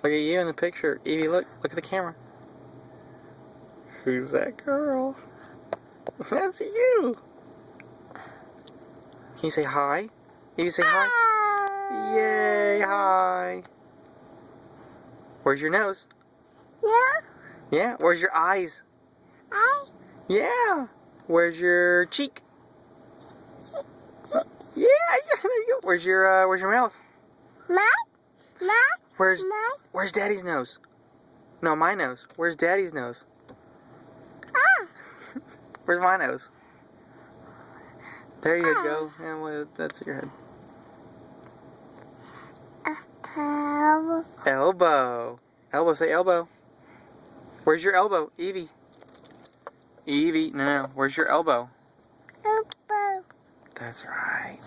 Look at you in the picture. Evie, look at the camera. Who's that girl? That's you. Can you say hi? Evie, say hi. Yay, hi. Where's your nose? Yeah. Yeah. Where's your eyes? I. Yeah. Where's your cheek? Yeah, there you go. Where's your mouth? Where's Daddy's nose? No, my nose. Where's Daddy's nose? Where's my nose? There you go. And well, that's your head. Elbow. Elbow. Say elbow. Where's your elbow, Evie? Evie. No. Where's your elbow? Elbow. That's right.